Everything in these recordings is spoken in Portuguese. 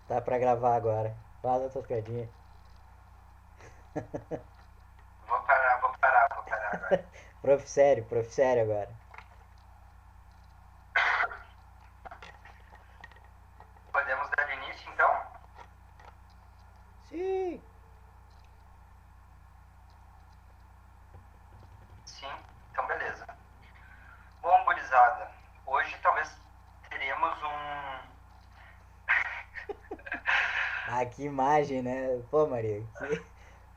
Tá pra gravar agora. Fala a tua piadinha. Vou parar agora. Prof. Sério agora. Podemos dar início, então? Sim. Sim, então beleza. Bom, gurizada, hoje talvez teremos Ah, que imagem, né? Pô, Maria,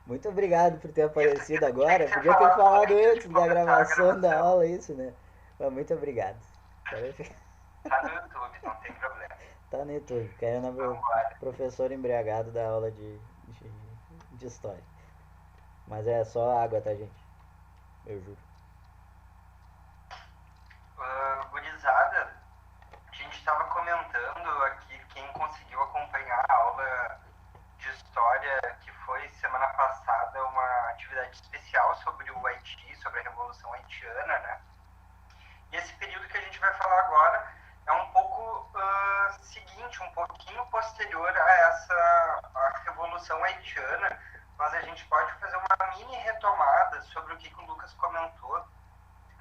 muito obrigado por ter Isso aparecido tinha que agora. ser Podia ter falado falado antes de antes da começar a gravação da gravação. aula isso, né? Mas muito obrigado. Quero ficar- Tá no YouTube, não tem problema. Tá no YouTube, querendo ver Vamos embora. professor embriagado da aula de história. Mas é só água, tá, gente? Eu juro. Gurizada, a gente estava comentando aqui, quem conseguiu acompanhar a aula de história que foi semana passada, uma atividade especial sobre o Haiti, sobre a Revolução Haitiana, né? E esse período que a gente vai falar agora é um pouco seguinte, um pouquinho posterior a a Revolução Haitiana, mas a gente pode fazer uma mini retomada sobre o que o Lucas comentou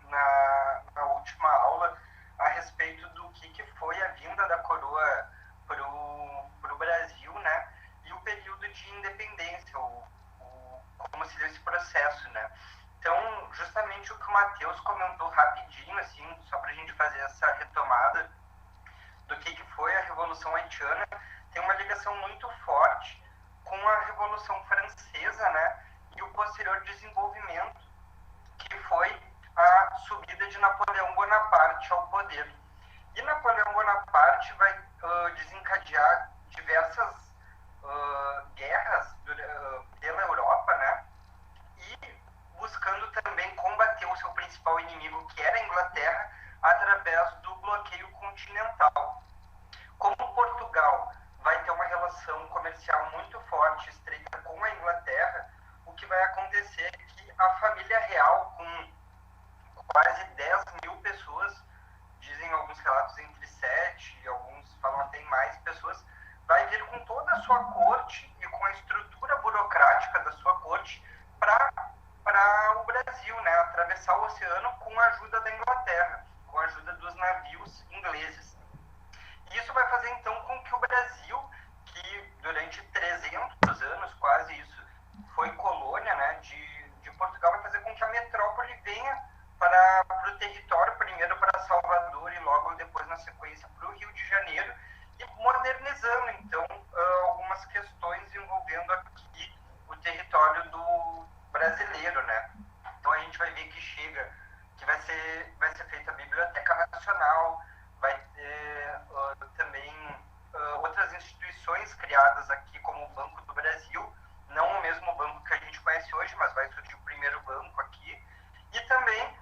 na última aula a respeito do que foi a vinda da coroa para o Brasil, né? E o período de independência, como se deu esse processo, né? Então, justamente o que o Matheus comentou rapidinho, assim, só para a gente fazer essa retomada do que foi a Revolução Haitiana, tem uma ligação muito forte com a Revolução Francesa, né? E o posterior desenvolvimento que foi a subida de Napoleão Bonaparte ao poder. E Napoleão Bonaparte vai desencadear diversas guerras pela Europa, né? E buscando também combater o seu principal inimigo, que era a Inglaterra, através do bloqueio continental. Como Portugal vai ter uma relação comercial muito forte, estreita com a Inglaterra, o que vai acontecer é que a família real, com quase 10 mil pessoas, dizem alguns relatos entre 7 e alguns falam até em mais pessoas, vai vir com toda a sua corte e com a estrutura burocrática da sua corte para o Brasil, né? Atravessar o oceano com a ajuda da Inglaterra, com a ajuda dos navios ingleses. E isso vai fazer então com que o Brasil, que durante 300 anos, quase isso, foi colônia, né, de Portugal, vai fazer com que a metrópole venha para o território, primeiro para Salvador e logo depois, na sequência, para o Rio de Janeiro, e modernizando então algumas questões envolvendo aqui o território do brasileiro, né? Então a gente vai ver que chega, que vai ser feita a Biblioteca Nacional, vai ter também outras instituições criadas aqui, como o Banco do Brasil, não o mesmo banco que a gente conhece hoje, mas vai surgir o primeiro banco aqui, e também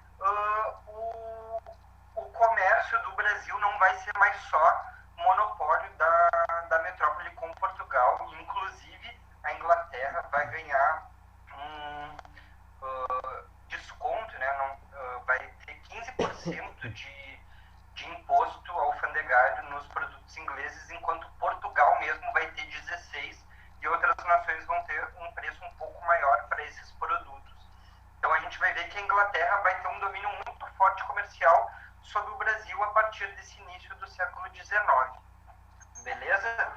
o comércio do Brasil não vai ser mais só monopólio da metrópole com Portugal, inclusive a Inglaterra vai ganhar um desconto, né? Não, vai ter 15% de imposto alfandegário nos produtos ingleses, enquanto Portugal mesmo vai ter 16% e outras nações vão ter um preço um pouco maior para esses produtos. Então a gente vai ver que a Inglaterra vai ter um domínio muito forte comercial sobre o Brasil a partir desse início do século XIX. Beleza?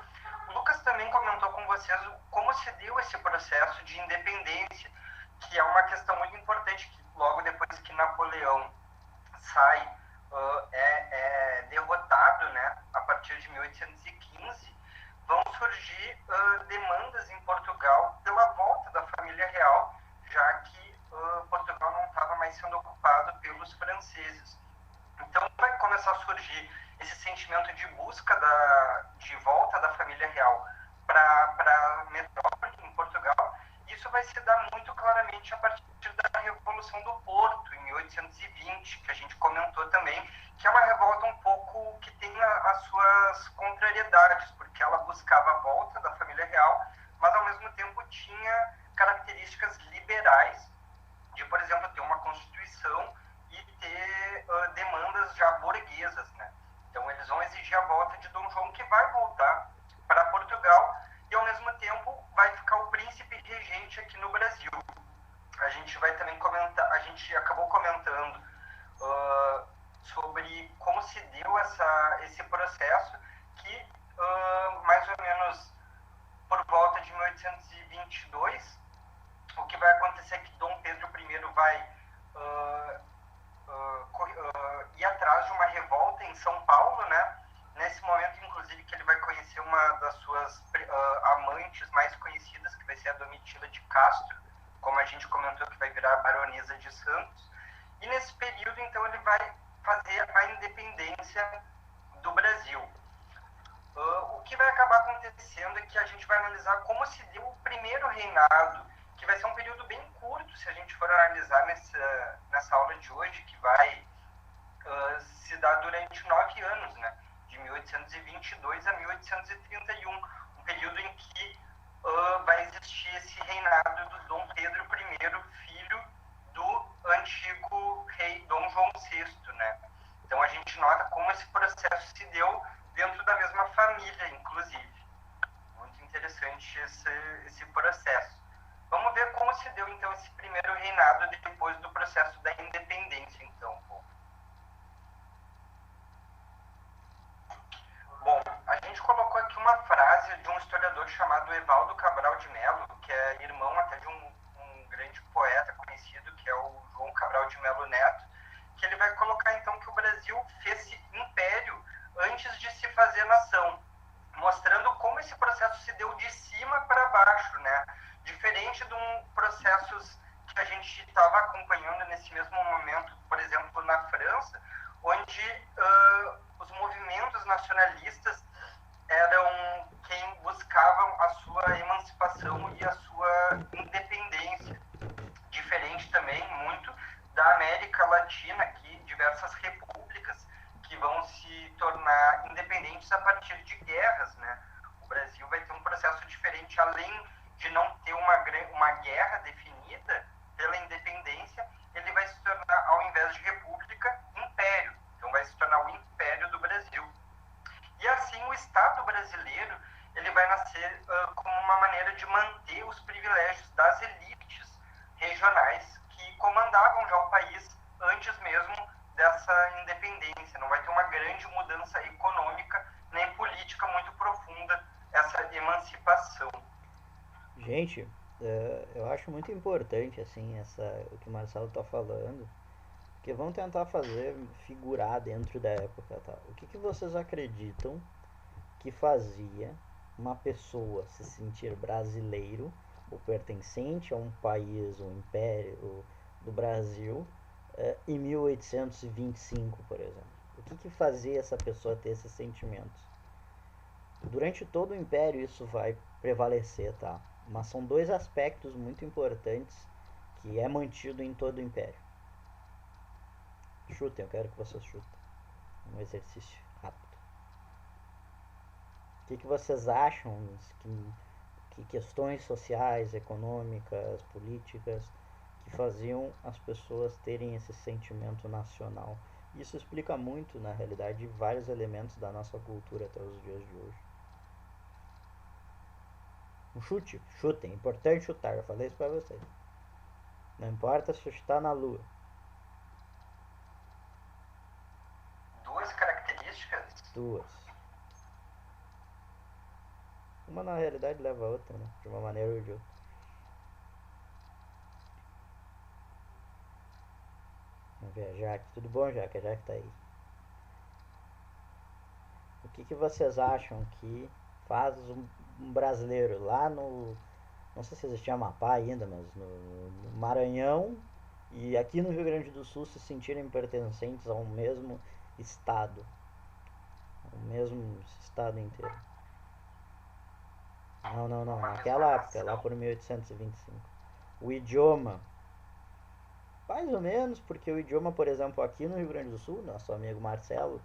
O Lucas também comentou com vocês como se deu esse processo de independência, que é uma questão muito importante, que logo depois que Napoleão sai, é derrotado, né, a partir de 1815, vão surgir demandas em Portugal pela volta da família real, já que Portugal não estava mais sendo ocupado pelos franceses. Então vai começar a surgir esse sentimento de busca de volta da família real para a metrópole em Portugal. Isso vai se dar muito claramente a partir da Revolução do Porto, em 1820, que a gente comentou também, que é uma revolta um pouco que tem as suas contrariedades, porque ela buscava a volta da família real, mas ao mesmo tempo tinha características liberais de, por exemplo, ter uma constituição e ter demandas já burguesas, né? Então eles vão exigir a volta de Dom João, que vai voltar para Portugal vai ir atrás de uma revolta em São Paulo, né? Nesse momento, inclusive, que ele vai conhecer uma das suas amantes mais conhecidas, que vai ser a Domitila de Castro, como a gente comentou, que vai virar a Baronesa de Santos. E nesse período, então, ele vai fazer a independência do Brasil. O que vai acabar acontecendo é que a gente vai analisar como se deu o primeiro reinado, que vai ser um período bem curto, se a gente for analisar nessa aula de hoje, que vai se dar durante 9 anos, né? De 1822 a 1831, um período em que vai existir esse reinado do Dom Pedro I, filho do antigo rei Dom João VI, né? Então a gente nota como esse processo se deu dentro da mesma família, inclusive. Muito interessante esse processo. Vamos ver como se deu, então, esse primeiro reinado depois do processo da independência, então. Bom, a gente colocou aqui uma frase de um historiador chamado Evaldo Cabral de Melo, que é irmão até de um grande poeta conhecido, que é o João Cabral de Melo Neto, que ele vai colocar, então, que o Brasil fez império antes de se fazer nação, mostrando como esse processo se deu de cima para baixo, né? Diferente de processos que a gente estava acompanhando nesse mesmo momento, por exemplo, na França, onde os movimentos nacionalistas eram quem buscavam a sua emancipação e a sua independência. Diferente também, muito, da América Latina, que diversas repúblicas que vão se tornar independentes a partir de guerras, né? O Brasil vai ter um processo diferente, além de não ter uma guerra definida pela independência, ele vai se tornar, ao invés de república, império. Então vai se tornar o Império do Brasil. E assim o Estado brasileiro ele vai nascer como uma maneira de manter os privilégios das elites regionais que comandavam já o país antes mesmo dessa independência. Não vai ter uma grande mudança econômica nem política muito profunda essa emancipação. Gente, eu acho muito importante assim o que o Marcelo está falando, porque vão tentar fazer figurar dentro da época, tá? O que vocês acreditam que fazia uma pessoa se sentir brasileiro ou pertencente a um país, um império do Brasil, em 1825, por exemplo? O que fazia essa pessoa ter esses sentimentos? Durante todo o império isso vai prevalecer, tá? Mas são dois aspectos muito importantes que é mantido em todo o império. Chutem, eu quero que vocês chutem. Um exercício rápido. O que vocês acham que questões sociais, econômicas, políticas que faziam as pessoas terem esse sentimento nacional? Isso explica muito, na realidade, vários elementos da nossa cultura até os dias de hoje. Um chute, chutem, é importante chutar, eu falei isso pra vocês. Não importa se chutar na lua. Duas características? Duas. Uma na realidade leva a outra, né? De uma maneira ou de outra. Vamos ver a Jaque. Tudo bom, Jaque? A Jaque tá aí. O que vocês acham que faz um brasileiro lá no... Não sei se existia Amapá ainda, mas no Maranhão e aqui no Rio Grande do Sul se sentirem pertencentes ao mesmo estado. Ao mesmo estado inteiro. Não. Naquela época, lá por 1825. O idioma. Mais ou menos, porque o idioma, por exemplo, aqui no Rio Grande do Sul, nosso amigo Marcelo,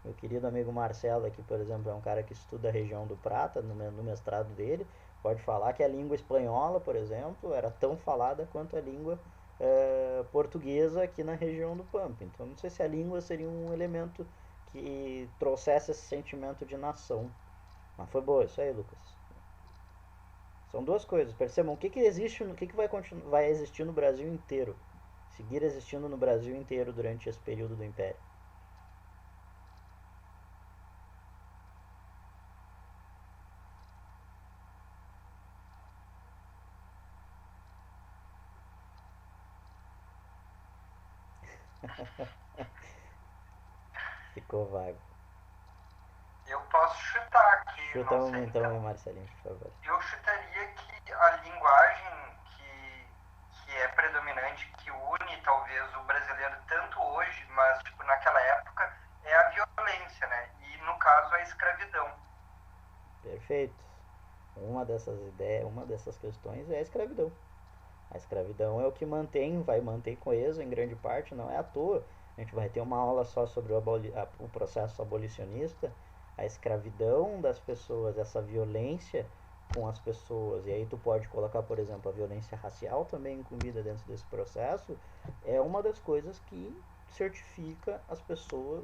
meu querido amigo Marcelo aqui, por exemplo, é um cara que estuda a região do Prata, no mestrado dele, pode falar que a língua espanhola, por exemplo, era tão falada quanto a língua portuguesa aqui na região do Pampa. Então não sei se a língua seria um elemento que trouxesse esse sentimento de nação. Mas foi boa, isso aí, Lucas. São duas coisas, percebam, o que existe, o que vai existir no Brasil inteiro, seguir existindo no Brasil inteiro durante esse período do Império. Ficou vago. Eu posso chutar aqui, Chuta não uma sei então, então. Marcelinho, por favor. Eu chutaria que a linguagem que é predominante, que une talvez o brasileiro tanto hoje, mas tipo, naquela época, é a violência, né? E no caso a escravidão. Perfeito. Uma dessas ideias, uma dessas questões é a escravidão. A escravidão é o que vai manter coeso em grande parte, não é à toa. A gente vai ter uma aula só sobre o processo abolicionista, a escravidão das pessoas, essa violência com as pessoas. E aí tu pode colocar, por exemplo, a violência racial também incluída dentro desse processo, é uma das coisas que certifica as pessoas,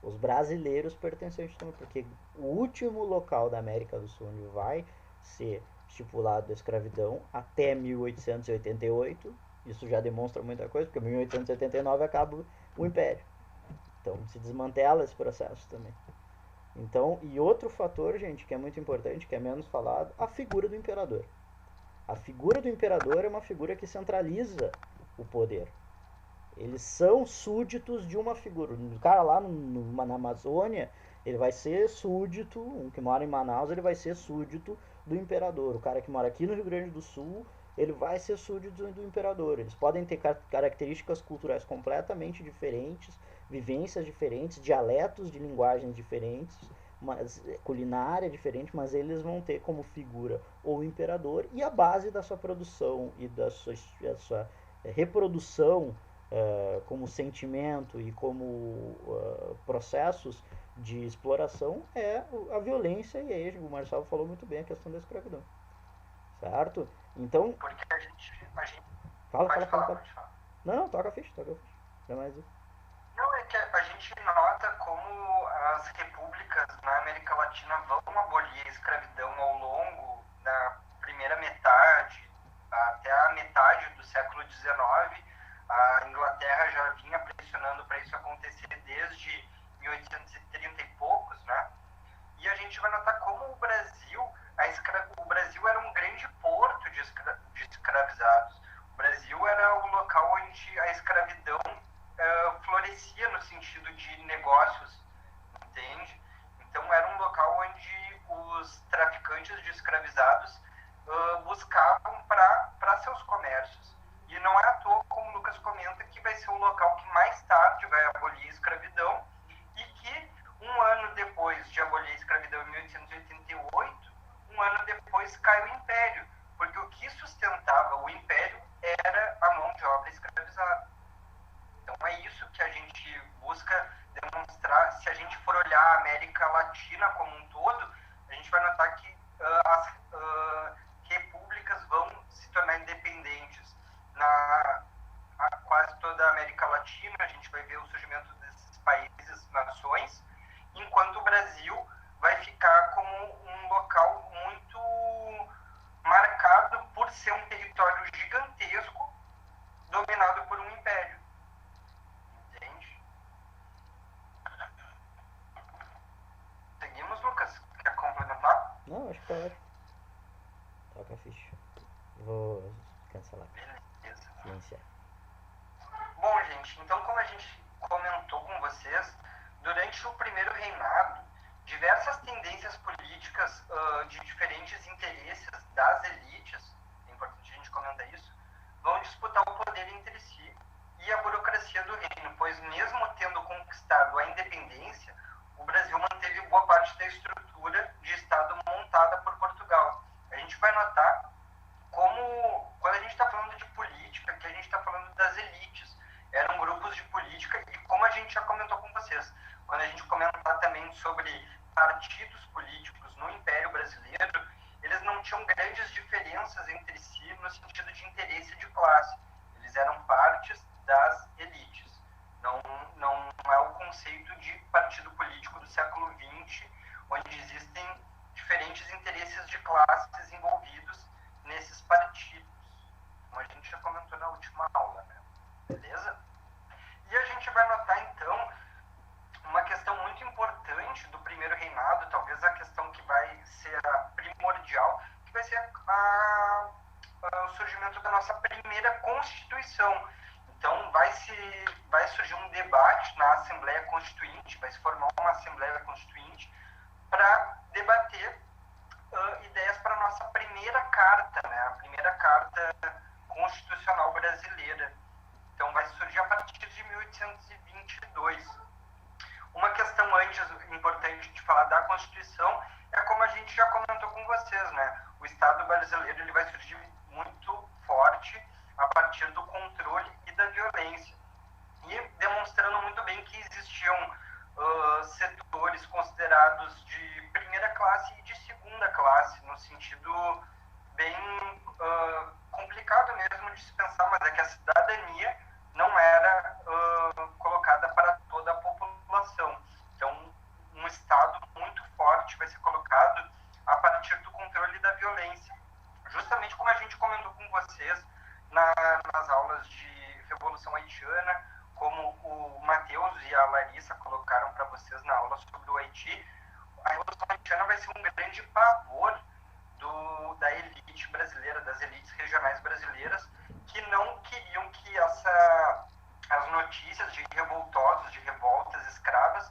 os brasileiros pertencentes também, porque o último local da América do Sul onde vai ser estipulado a escravidão até 1888. Isso já demonstra muita coisa, porque em 1889 acaba o Império. Então se desmantela esse processo também. Então, e outro fator, gente, que é muito importante, que é menos falado, a figura do imperador. A figura do imperador é uma figura que centraliza o poder. Eles são súditos de uma figura. O cara lá na Amazônia, ele vai ser súdito, um que mora em Manaus, ele vai ser súdito do imperador. O cara que mora aqui no Rio Grande do Sul, ele vai ser súdito do imperador. Eles podem ter características culturais completamente diferentes, vivências diferentes, dialetos de linguagens diferentes, mas culinária diferente, mas eles vão ter como figura o imperador e a base da sua produção e da sua reprodução como sentimento e como processos de exploração é a violência, e aí o Marcelo falou muito bem a questão da escravidão, certo? Então, Porque a gente fala, pode fala, fala, falar, fala. pode falar. Não, não, toca a ficha, toca a ficha. Não mais isso. Não, é que a gente nota como as repúblicas na América Latina vão abolir a escravidão ao longo da primeira metade, até a metade do século XIX. A Inglaterra já vinha pressionando para isso acontecer desde 1830 e poucos, né? E a gente vai notar como o Brasil, o Brasil era um grande porto de escravizados. O Brasil era o local onde a escravidão florescia no sentido de negócios, entende? Então era um local onde os traficantes de escravizados buscavam para seus comércios. E não é à toa, como o Lucas comenta, que vai ser o local que mais tarde vai abolir a escravidão e que um ano depois de abolir a escravidão em 1888, um ano depois cai o Império, porque o que sustentava o Império era a mão de obra escravizada. Então é isso que a gente busca demonstrar. Se a gente for olhar a América Latina como um todo, a gente vai notar que as repúblicas vão se tornar independentes na quase toda a América Latina. A gente vai ver o surgimento desses países, nações, enquanto o Brasil vai ficar como um local muito marcado por ser um território gigantesco dominado por um império. Entende? Seguimos, Lucas? Quer complementar? Não, acho que tá ótimo. Toca a ficha. Vou cancelar. Beleza. Silenciar. Bom, gente, então como a gente comentou com vocês, durante o primeiro reinado, diversas tendências políticas de diferentes interesses das elites, é importante a gente comentar isso, vão disputar o poder entre si e a burocracia do reino, pois mesmo tendo conquistado a independência, o Brasil manteve boa parte da estrutura de Estado montada por Portugal. A gente vai notar como, quando a gente está falando de política, que a gente está falando das elites, eram grupos de política, e como a gente já comentou com vocês, quando a gente comentar também sobre partidos políticos no Império Brasileiro, eles não tinham grandes diferenças entre si no sentido de interesse de classe. Eles eram partes das elites. Não é o conceito de partido político do século XX, onde existem diferentes interesses de classes envolvidos nesses partidos, como a gente já comentou na última aula, né? Beleza? E a gente vai notar, então, uma questão muito importante do primeiro reinado, talvez a questão que vai ser a primordial, que vai ser o surgimento da nossa primeira Constituição. Então, vai vai surgir um debate na Assembleia Constituinte, vai se formar uma Assembleia Constituinte para debater ideias para a nossa primeira carta, né? A primeira carta constitucional brasileira. Então vai surgir a partir de 1822. Uma questão antes importante de falar da Constituição é como a gente já comentou com vocês, né? O Estado brasileiro ele vai surgir muito forte a partir do controle e da violência. E demonstrando muito bem que existiam setores considerados de primeira classe e de segunda classe, no sentido bem complicado mesmo de se pensar, mas é que a cidadania não era colocada para toda a população. Então, um Estado muito forte vai ser colocado a partir do controle da violência. Justamente como a gente comentou com vocês nas aulas de Revolução Haitiana, como o Matheus e a Larissa colocaram para vocês na aula sobre o Haiti, a Revolução Haitiana vai ser um grande pavor da elite brasileira, das elites regionais brasileiras, que não queriam que as notícias de revoltosos, de revoltas escravas,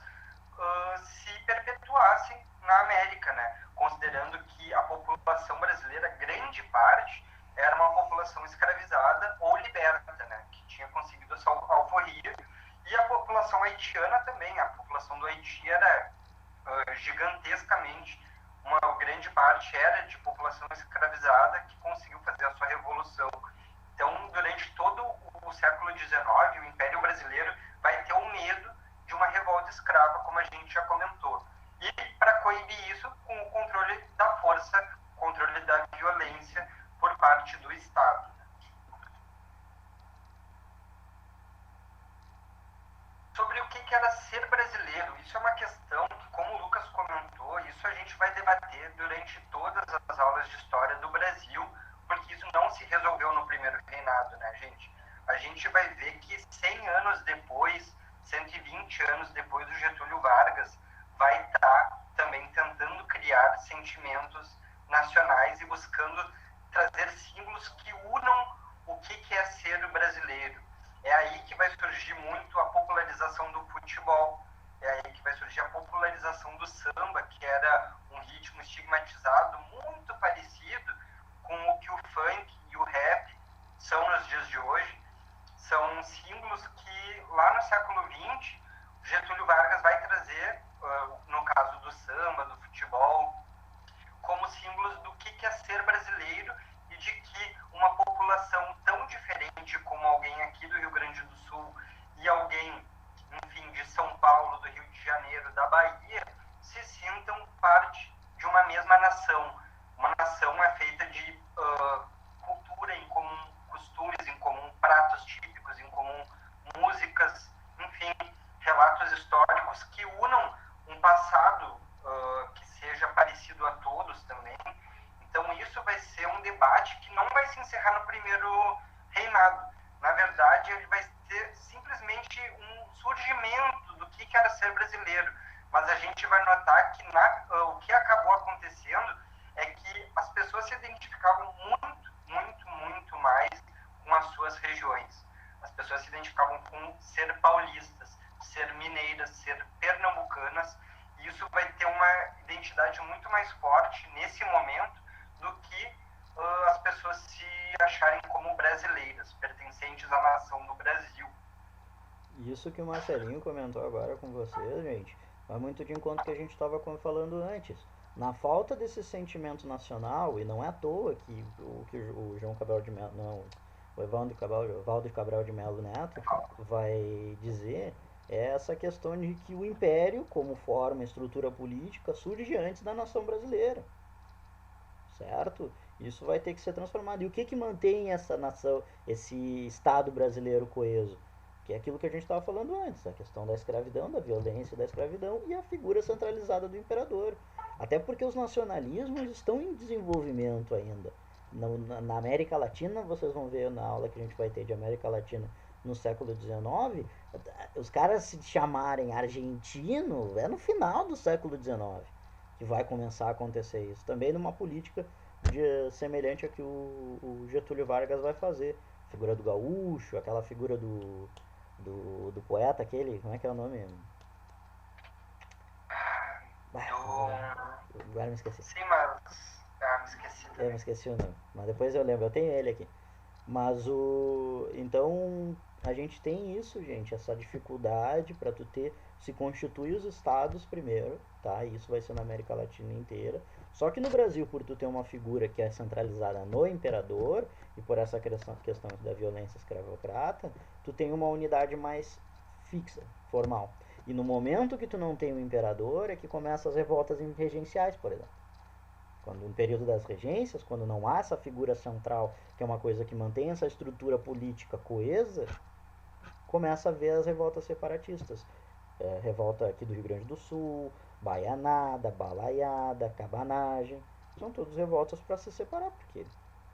se perpetuassem na América, né? Considerando que a população brasileira, grande parte, era uma população escravizada ou liberta, né? Que tinha conseguido essa alforria. E a população haitiana também, a população do Haiti era gigantescamente, uma grande parte era de população escravizada que conseguiu fazer a sua revolução. Então, durante todo o século XIX, o Império Brasileiro vai ter o medo de uma revolta escrava, como a gente já comentou. E para coibir isso, com o controle da força, controle da violência por parte do Estado. Sobre o que era ser brasileiro, isso é uma questão que, como o Lucas comentou, isso a gente vai debater durante todas as aulas de história do Brasil, porque isso não se resolveu no primeiro reinado, né, gente? A gente vai ver que 100 anos depois, 120 anos depois do Getúlio Vargas, vai estar também tentando criar sentimentos nacionais e buscando trazer símbolos que unam o que é ser brasileiro. É aí que vai surgir muito a popularização do futebol, é aí que vai surgir a popularização do samba, que era um ritmo estigmatizado muito parecido com o que o funk e o rap são nos dias de hoje. São símbolos que lá no século XX, Getúlio Vargas vai trazer, no caso do samba, do futebol, como símbolos do que é ser brasileiro e de que uma população tão diferente como alguém aqui do Rio Grande do Sul e alguém, enfim, de São Paulo, do Rio de Janeiro, da Bahia, se sintam parte de uma mesma nação. Uma nação é feita de cultura em comum, costumes em comum, pratos típicos em comum, músicas, enfim, relatos históricos que unam um passado que seja parecido a todos também. Então isso vai ser um debate que não vai se encerrar no primeiro reinado. Na verdade, ele vai ser simplesmente um surgimento do que era ser brasileiro. Mas a gente vai notar que o que acabou acontecendo é que as pessoas se identificavam muito mais com as suas regiões. As pessoas se identificavam com ser paulistas, ser mineiras, ser pernambucanas, e isso vai ter uma identidade muito mais forte nesse momento do que as pessoas se acharem como brasileiras, pertencentes à nação do Brasil. Isso que o Marcelinho comentou agora com vocês, gente, vai muito de encontro que a gente estava falando antes. Na falta desse sentimento nacional, e não é à toa que o João Cabral de Melo, não, o Evaldo Cabral de Melo Neto vai dizer, é essa questão de que o império, como forma, estrutura política, surge antes da nação brasileira, certo? Isso vai ter que ser transformado. E o que mantém essa nação, esse Estado brasileiro coeso? Que é aquilo que a gente estava falando antes, a questão da escravidão, da violência da escravidão e a figura centralizada do imperador. Até porque os nacionalismos estão em desenvolvimento ainda. Na América Latina, vocês vão ver na aula que a gente vai ter de América Latina no século XIX, os caras se chamarem argentino é no final do século XIX que vai começar a acontecer isso. Também numa política semelhante a que o Getúlio Vargas vai fazer. A figura do gaúcho, aquela figura do do poeta aquele, como é que é o nome? Agora me esqueci. Sim, mas. Ah, me esqueci Eu me também. esqueci o nome, mas depois eu lembro, eu tenho ele aqui. Mas o. Então a gente tem isso, gente, essa dificuldade para tu ter. Se constituir os estados primeiro, tá? Isso vai ser na América Latina inteira. Só que no Brasil, por tu ter uma figura que é centralizada no imperador, e por essa questão da violência escravocrata, tu tem uma unidade mais fixa, formal. E no momento que tu não tem o imperador, é que começam as revoltas regenciais, por exemplo. Quando no período das regências, quando não há essa figura central, que é uma coisa que mantém essa estrutura política coesa, começa a ver as revoltas separatistas. Revolta aqui do Rio Grande do Sul, baianada, balaiada, cabanagem. São todas revoltas para se separar, porque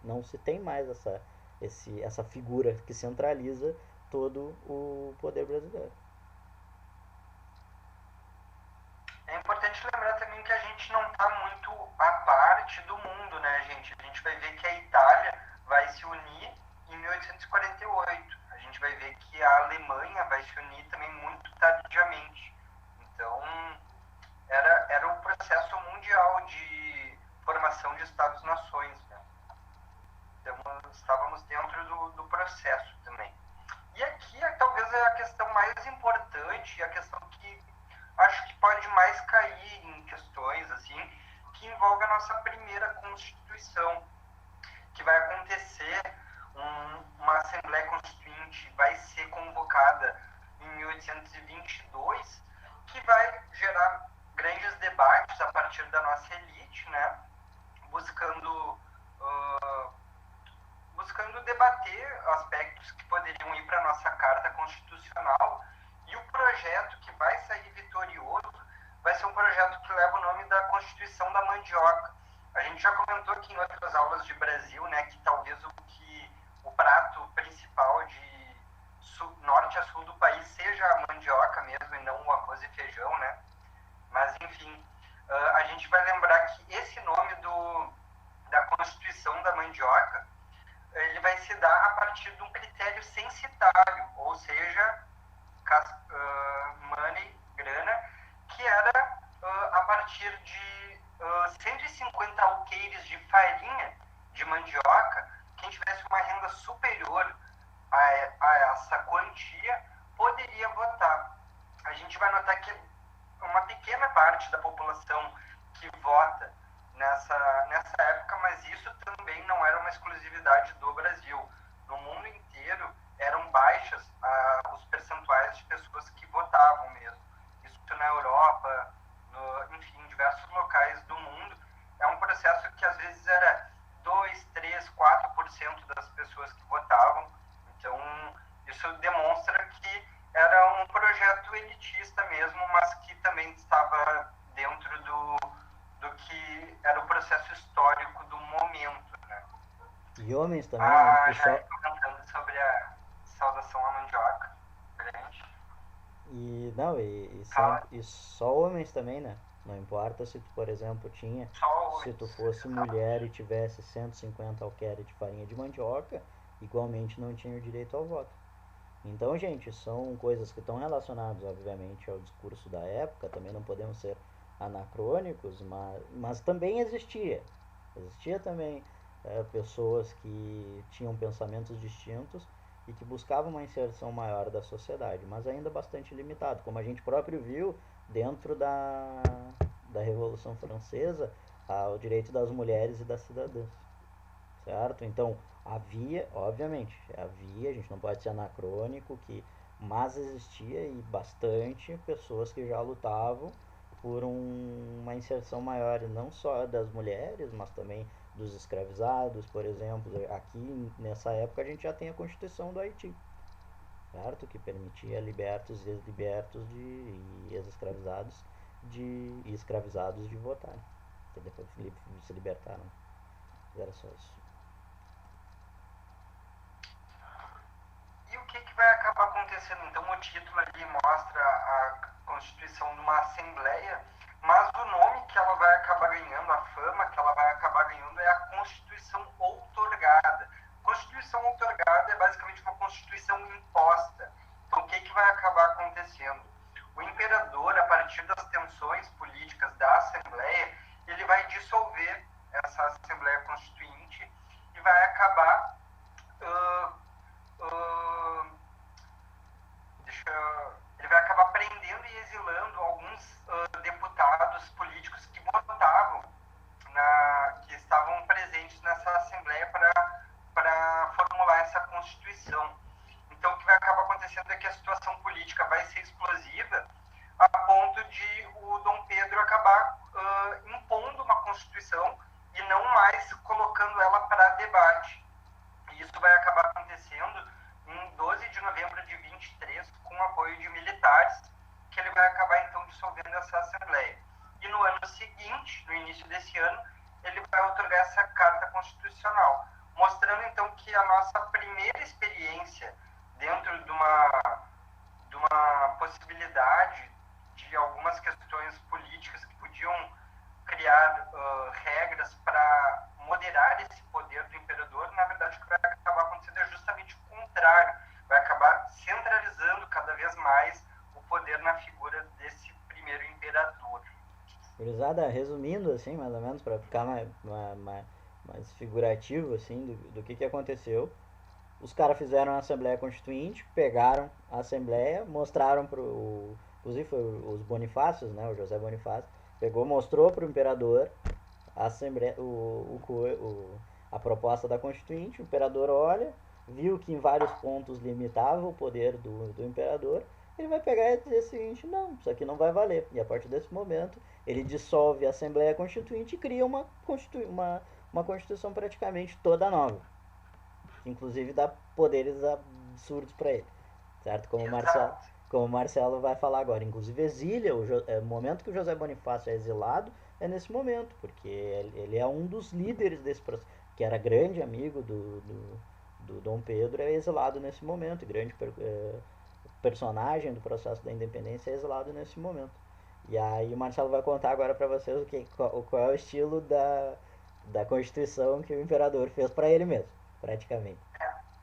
não se tem mais essa figura que centraliza todo o poder brasileiro. É importante lembrar também que a gente não está muito à parte do mundo, né, gente? A gente vai ver que a Itália vai se unir em 1848. A gente vai ver que a Alemanha vai se unir também muito tardiamente. Então, era um processo mundial de formação de Estados-nações, né? Então, estávamos dentro do processo também. E aqui, talvez, é a questão mais importante, a questão que acho que pode mais cair em questões, assim, que envolve a nossa primeira Constituição, que vai acontecer uma Assembleia Constituinte, vai ser convocada em 1822, que vai gerar grandes debates a partir da nossa elite, né, buscando uh, buscando debater aspectos que poderiam ir para a nossa Carta Constitucional, e o projeto que vai sair vitorioso vai ser um projeto que leva o nome da Constituição da Mandioca. A gente já comentou aqui em outras aulas de Brasil, né, que talvez o prato principal de norte a sul do país seja a mandioca mesmo, e não o arroz e feijão, né? Mas, enfim, a gente vai lembrar que esse nome da Constituição da Mandioca, ele vai se dar a partir de um critério censitário, ou seja, money, grana, que era a partir de 150 alqueires de farinha de mandioca. Quem tivesse uma renda superior a essa quantia poderia votar. A gente vai notar que uma pequena parte da população que vota nessa época, mas isso também não era uma exclusividade do Brasil. No mundo inteiro eram baixas os percentuais de pessoas que votavam mesmo. Isso na Europa, enfim, em diversos locais do mundo. É um processo que às vezes era 2, 3, 4% das pessoas que votavam. Então, isso demonstra que era um projeto elitista mesmo, mas que também estava dentro do que era o processo histórico do momento, né? E homens também, né? E Já só, comentando sobre a saudação à mandioca, grande. e não, Fala e só homens também, né? Não importa se tu, por exemplo, só se tu os, fosse mulher exatamente. e tivesse 150 alqueires de farinha de mandioca, igualmente não tinha o direito ao voto. Então, gente, são coisas que estão relacionadas, obviamente, ao discurso da época, também não podemos ser anacrônicos, mas também existia. Existia também pessoas que tinham pensamentos distintos e que buscavam uma inserção maior da sociedade, mas ainda bastante limitado, como a gente próprio viu dentro da Revolução Francesa, ao direito das mulheres e das cidadãs, certo? Então, obviamente, a gente não pode ser anacrônico, mas existia e bastante pessoas que já lutavam por uma inserção maior, não só das mulheres, mas também dos escravizados, por exemplo. Aqui, nessa época, a gente já tem a Constituição do Haiti, certo? Que permitia libertos e ex-libertos e ex-escravizados e escravizados de votar. Que depois se libertaram. Era só isso. E o que vai acabar acontecendo? Então, o título ali mostra a constituição de uma assembleia, mas o nome que ela vai acabar ganhando, a fama que ela vai acabar ganhando, é a Constituição Outorgada. Constituição outorgada é basicamente uma constituição imposta. Então, o que vai acabar acontecendo? O imperador, a partir das tensões políticas da Assembleia, ele vai dissolver essa Assembleia Constituinte e vai acabar ele vai acabar prendendo e exilando alguns deputados políticos que votavam, que estavam presentes nessa Assembleia para formular essa Constituição. Então, o que vai acabar acontecendo é que a situação política vai ser explosiva a ponto de o Dom Pedro acabar impondo uma Constituição e não mais colocando ela para debate. E isso vai acabar acontecendo em 12 de novembro de 23, com o apoio de militares, que ele vai acabar, então, dissolvendo essa Assembleia. E no ano seguinte, no início desse ano, ele vai outorgar essa Carta Constitucional, mostrando, então, que a nossa primeira experiência dentro de uma possibilidade de algumas questões políticas que podiam criar regras para moderar esse poder do imperador, na verdade, o que vai acabar acontecendo é justamente o contrário. Vai acabar centralizando cada vez mais o poder na figura desse primeiro imperador. Gurizada, resumindo, assim, mais ou menos, para ficar mais figurativo, assim, do que aconteceu. Os caras fizeram a Assembleia Constituinte, pegaram a Assembleia, mostraram inclusive foi os Bonifácios, né, o José Bonifácio, mostrou pro imperador a Assembleia, a proposta da Constituinte. O imperador olha, viu que em vários pontos limitava o poder do imperador, ele vai pegar e dizer o seguinte: não, isso aqui não vai valer. E a partir desse momento, ele dissolve a Assembleia Constituinte e cria uma Constituição praticamente toda nova, inclusive dá poderes absurdos para ele, certo? Como o Marcelo vai falar agora. Inclusive exilia, o momento que o José Bonifácio é exilado é nesse momento, porque ele é um dos líderes desse processo, que era grande amigo do Dom Pedro, é exilado nesse momento, grande personagem do processo da independência é exilado nesse momento. E aí o Marcelo vai contar agora para vocês qual é o estilo da Constituição que o imperador fez para ele mesmo, praticamente.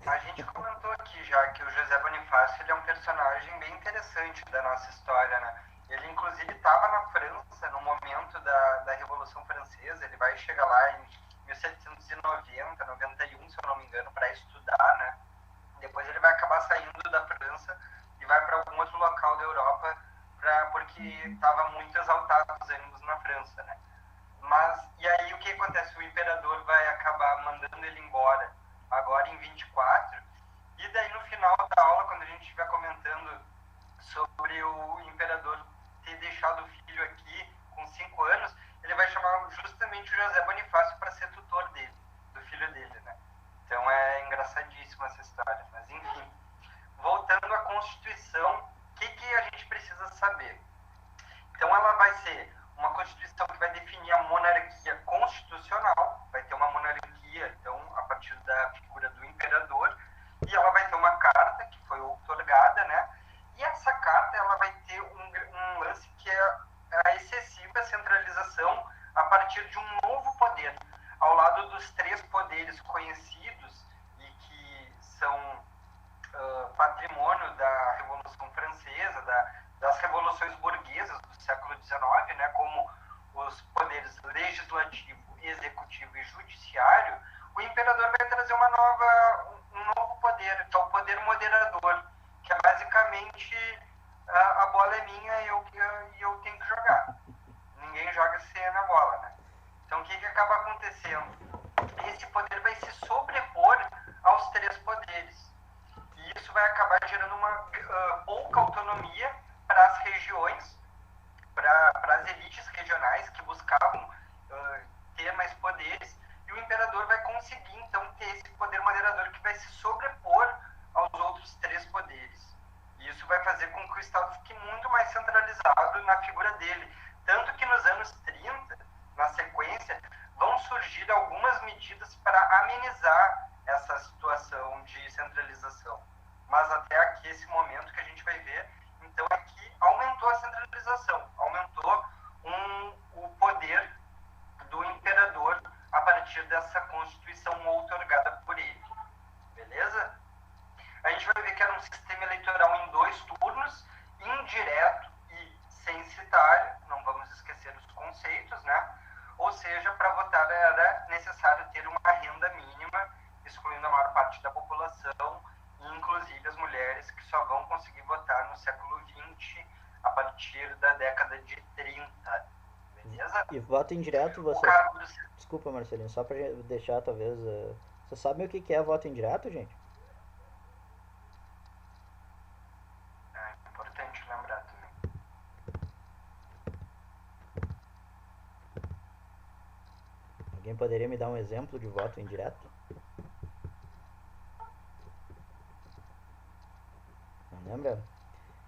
A gente comentou aqui já que o José Bonifácio ele é um personagem bem interessante da nossa história, né? Ele, inclusive, estava na França no momento da Revolução Francesa. Ele vai chegar lá em 1790, 91, se eu não me engano, para estudar, né? Depois ele vai acabar saindo da França e vai para algum outro local da Europa, porque estava muito exaltado os ânimos na França, né? E aí o que acontece? O imperador vai acabar mandando ele embora agora em 24, e daí no final da aula, quando a gente estiver comentando sobre o imperador ter deixado o filho aqui com 5 anos, ele vai chamar justamente o José Bonifácio para ser tutor dele, do filho dele, né? Então é engraçadíssima essa história. Mas enfim, voltando à Constituição, o que a gente precisa saber? Então ela vai ser uma Constituição que vai definir a monarquia constitucional, vai ter uma monarquia, então, a partir da figura do imperador, e ela vai ter uma carta que foi outorgada, né? E essa carta ela vai ter um lance que é a excessiva centralização a partir de um novo poder, ao lado dos 3 poderes conhecidos e que são patrimônio da Revolução Francesa, das revoluções burguesas do século XIX, né, como os poderes legislativo, executivo e judiciário. O imperador vai trazer um novo poder, que é o poder moderador, que é basicamente a bola é minha e eu tenho que jogar. Ninguém joga sem a bola, né? Então o que acaba acontecendo? Esse poder vai se sobrepor aos 3 poderes. E isso vai acabar gerando uma pouca autonomia para as regiões, para as elites regionais que buscavam ter mais poderes, e o imperador vai conseguir, então, ter esse poder moderador que vai se sobrepor aos outros 3 poderes. E isso vai fazer com que o Estado fique muito mais centralizado na figura dele. Tanto que nos anos 30, na sequência, vão surgir algumas medidas para amenizar essa situação de centralização. Mas até aqui, esse momento que a gente vai ver, então, é que aumentou a centralização, aumentou o poder do imperador a partir dessa Constituição outorgada por ele. Beleza? A gente vai ver que era um sistema eleitoral em 2 turnos, é necessário ter uma renda mínima, excluindo a maior parte da população, e inclusive as mulheres que só vão conseguir votar no século XX a partir da década de 30. Beleza? E voto indireto, O você... cargo do... Desculpa, Marcelinho, só pra deixar, talvez... Você sabe o que é voto indireto, gente? É importante lembrar também. Alguém poderia me dar um exemplo de voto indireto? Não lembra?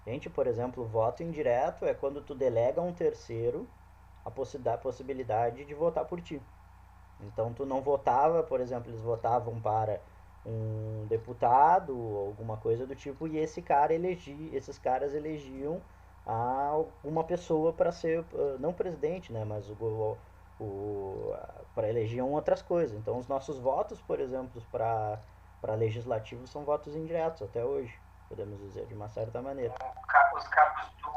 Gente, por exemplo, voto indireto é quando tu delega a um terceiro a possibilidade de votar por ti. Então tu não votava, por exemplo, eles votavam para um deputado ou alguma coisa do tipo e esses caras elegiam uma pessoa para ser não presidente, né, mas para elegiam outras coisas. Então os nossos votos, por exemplo, para legislativo são votos indiretos até hoje, podemos dizer de uma certa maneira. Os cargos do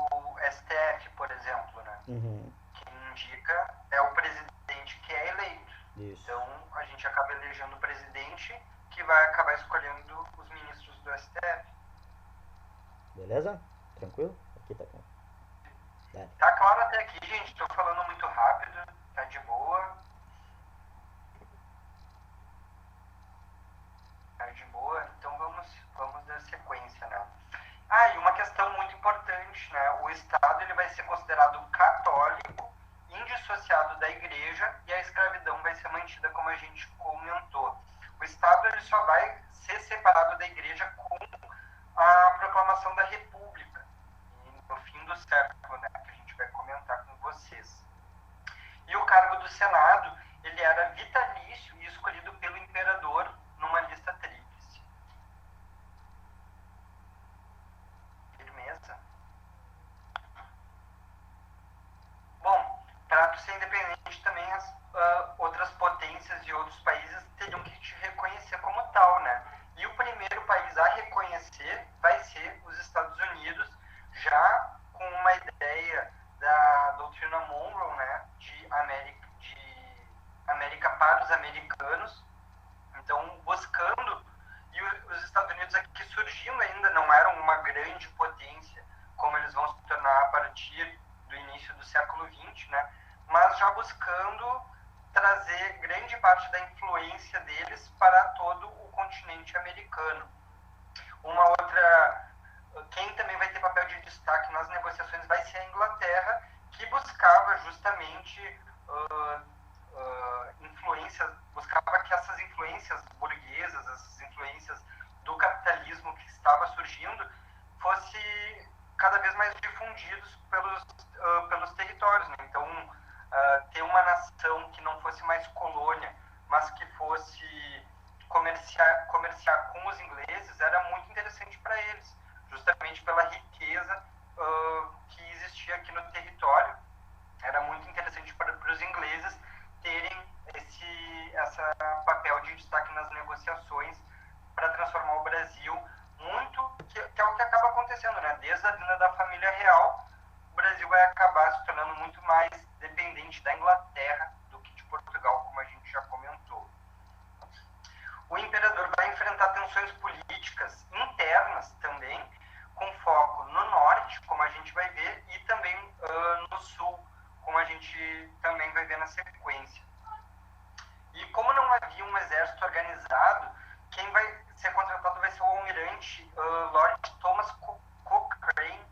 STF, por exemplo, né? Uhum. Quem indica é o presidente que é eleito. Isso. Então a gente acaba elegendo o presidente que vai acabar escolhendo os ministros do STF. Beleza? Tranquilo? Aqui tá bom. Tá claro até aqui, gente? Tô falando muito rápido, tá de boa. Tá de boa? Então vamos dar sequência, né? E uma questão muito importante, né? O Estado ele vai ser considerado católico, indissociado da Igreja, e a escravidão vai ser mantida, como a gente comentou. O Estado ele só vai ser separado da Igreja com a proclamação da República, no fim do século, né? Que a gente vai comentar com vocês. E o cargo do Senado ele era vitalício e escolhido pelo imperador numa lista tríplice. Firmeza? Bom, para tu ser independente também as outras potências e outros países teriam que te reconhecer como tal, né? E o primeiro país a reconhecer vai ser os Estados Unidos, já com uma ideia da doutrina Monroe, né? De América para os americanos. Então, buscando, e os Estados Unidos aqui surgindo ainda, não eram uma grande potência, como eles vão se tornar a partir do início do século XX, né? Mas já buscando trazer grande parte da influência deles para todo o continente americano. Uma outra, quem também vai ter papel de destaque nas negociações vai ser a Inglaterra, que buscava justamente influências, buscava que essas influências burguesas, essas influências do capitalismo que estava surgindo, fosse cada vez mais difundidos pelos territórios, né? Então, ter uma nação que não fosse mais colônia, mas que fosse comerciar com os ingleses, era muito interessante para eles, justamente pela riqueza que existia aqui no território. Era muito interessante para os ingleses terem esse papel de destaque nas negociações para transformar o Brasil muito, que é o que acaba acontecendo, né? Desde a vinda da família real, o Brasil vai acabar se tornando muito mais dependente da Inglaterra do que de Portugal, como a gente já comentou. O imperador vai enfrentar tensões políticas internas também, com foco no norte, como a gente vai ver, e também no sul, como a gente também vai ver na sequência. E como não havia um exército organizado, quem vai ser contratado vai ser o almirante Lord Thomas Cochrane,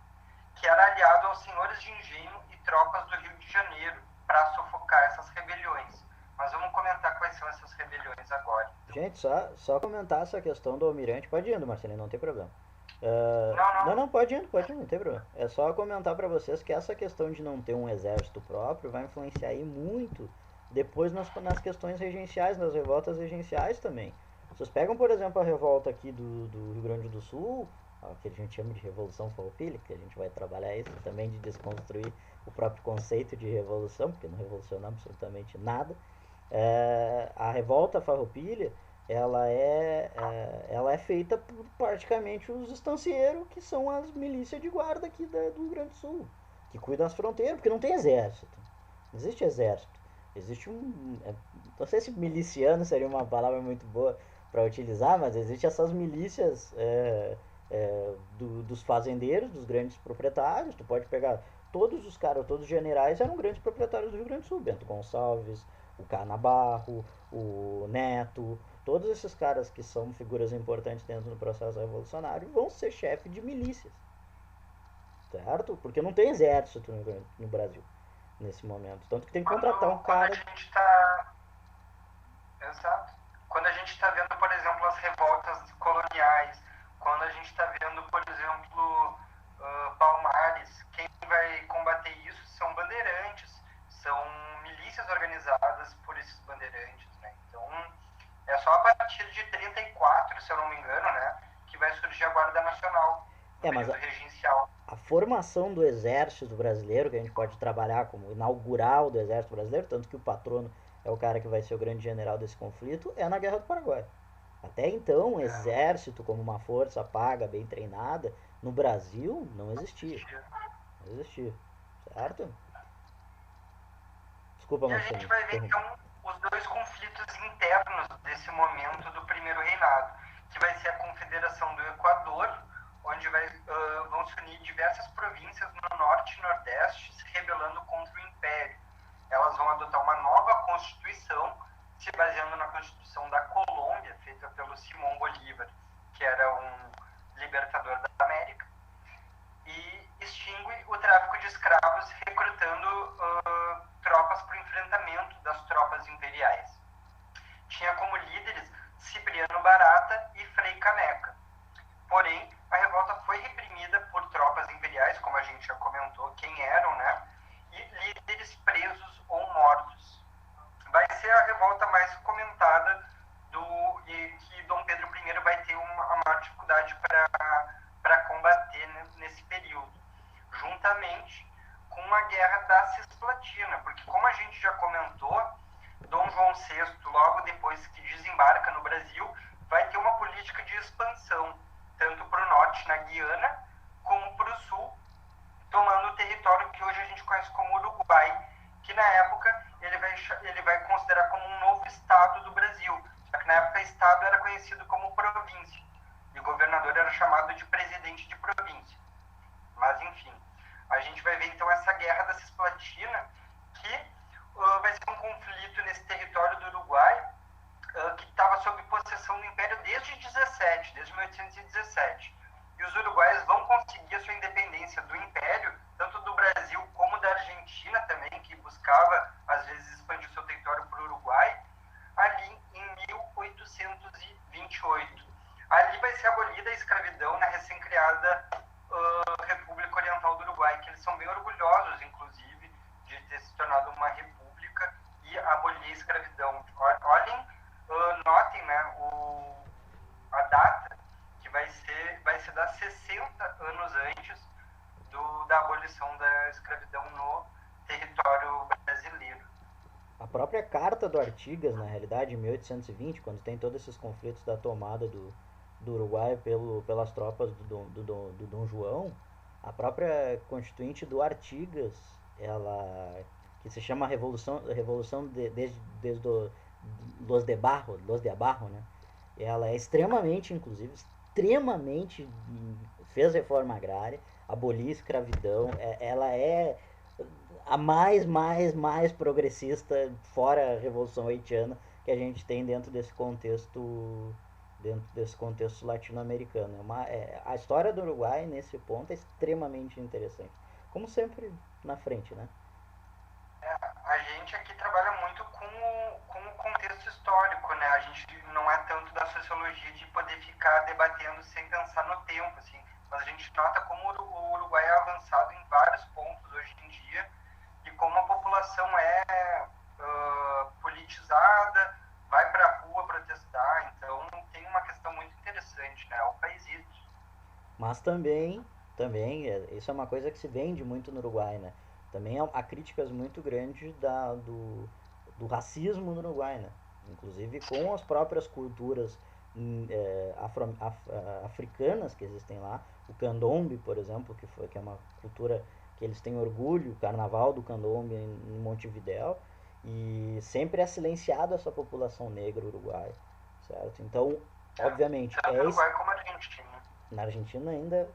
que era aliado aos senhores de engenho e tropas do Rio de Janeiro, para sufocar essas rebeliões. Mas vamos comentar quais são essas rebeliões agora. Gente, só comentar essa questão do almirante. Pode ir, Marcelinho, não tem problema. Não, pode ir, não tem problema. É só comentar para vocês que essa questão de não ter um exército próprio vai influenciar aí muito depois nas questões regenciais, nas revoltas regenciais também. Vocês pegam, por exemplo, a revolta aqui do Rio Grande do Sul, que a gente chama de Revolução Farroupilha, que a gente vai trabalhar isso também, de desconstruir o próprio conceito de revolução, porque não revoluciona absolutamente nada. A revolta Farroupilha, ela é feita por praticamente os estancieiros, que são as milícias de guarda aqui do Rio Grande do Sul, que cuidam das fronteiras, porque não tem exército, não existe exército. existe não sei se miliciano seria uma palavra muito boa para utilizar, mas existe essas milícias dos fazendeiros, dos grandes proprietários. Tu pode pegar todos os caras, todos os generais eram grandes proprietários do Rio Grande do Sul. Bento Gonçalves, o Canabarro, o Neto, todos esses caras que são figuras importantes dentro do processo revolucionário vão ser chefe de milícias, certo? Porque não tem exército no Brasil nesse momento. Tanto que tem que contratar um Quando a cara. gente está. Exato. Quando a gente está vendo, por exemplo, as revoltas coloniais, quando a gente está vendo, por exemplo, Palmares, quem vai combater isso são bandeirantes, são milícias organizadas por esses bandeirantes, né? Então, é só a partir de 34, se eu não me engano, né, que vai surgir a Guarda Nacional, no Mas período regencial. a formação do exército brasileiro, que a gente pode trabalhar como inaugural do exército brasileiro, tanto que o patrono é o cara que vai ser o grande general desse conflito, é na Guerra do Paraguai. Até então, o exército como uma força paga, bem treinada, no Brasil não existia. Não existia, certo? Desculpa, E a gente Marcelinho, vai ver, interrompi. então, os dois conflitos internos desse momento do primeiro reinado, que vai ser a Confederação do Equador, onde vão se unir diversas províncias no norte e nordeste, se rebelando contra o Império. Elas vão adotar uma nova Constituição, se baseando na Constituição da Colômbia, feita pelo Simão Bolívar, que era um libertador da América, e extingue o tráfico de escravos, recrutando tropas para o enfrentamento das tropas imperiais. Tinha como líderes Cipriano Barata e Frei Caneca. Porém, a revolta foi reprimida por tropas imperiais, como a gente já comentou quem eram, né? E líderes presos ou mortos. Vai ser a revolta mais comentada e que Dom Pedro I vai ter uma maior dificuldade para combater nesse período, juntamente com a Guerra da Cisplatina, porque como a gente já comentou, Dom João VI, logo depois que desembarca no Brasil, vai ter uma política de expansão, tanto para o norte, na Guiana, como para o sul, tomando o território que hoje a gente conhece como Uruguai, que na época ele vai considerar como um novo estado do Brasil. Só que na época estado era conhecido como província, e o governador era chamado de presidente de província. Mas enfim, a gente vai ver então essa Guerra da Cisplatina, que vai ser um conflito nesse território do Uruguai, que estava sob possessão do Império desde 1817. E os uruguaios vão conseguir a sua independência do Império, tanto do Brasil como da Argentina também, que buscava, às vezes, expandir o seu território para o Uruguai, ali em 1828. Ali vai ser abolida a escravidão na recém-criada República Oriental do Uruguai, que eles são bem orgulhosos, inclusive, de ter se tornado uma república e abolir a escravidão. Olhem, notem, né, a data, que vai se dar 60 anos antes da abolição da escravidão no território brasileiro. A própria Carta do Artigas, na realidade, em 1820, quando tem todos esses conflitos da tomada do Uruguai pelas tropas do Dom João, a própria constituinte do Artigas, ela que se chama Revolução desde Los de Abarro, né? Ela é extremamente, inclusive, extremamente fez reforma agrária, aboliu a escravidão, ela é a mais progressista, fora a Revolução Haitiana, que a gente tem dentro desse contexto latino-americano. A história do Uruguai, nesse ponto, é extremamente interessante. Como sempre, na frente, né? A gente aqui trabalha muito com o contexto histórico, né? A gente não é tanto da sociologia de poder ficar debatendo sem pensar no tempo, assim. Mas a gente nota como o Uruguai é avançado em vários pontos hoje em dia e como a população é politizada, vai para a rua protestar. Então tem uma questão muito interessante, né? É o país. Mas também, isso é uma coisa que se vende muito no Uruguai, né? Também há críticas muito grandes do racismo no Uruguai, né? Inclusive com as próprias culturas africanas que existem lá. O candombe, por exemplo, que é uma cultura que eles têm orgulho, o carnaval do candombe em Montevidéu. E sempre é silenciado essa população negra uruguaia, certo? Então, obviamente, tanto Uruguai como Argentina. na Argentina ainda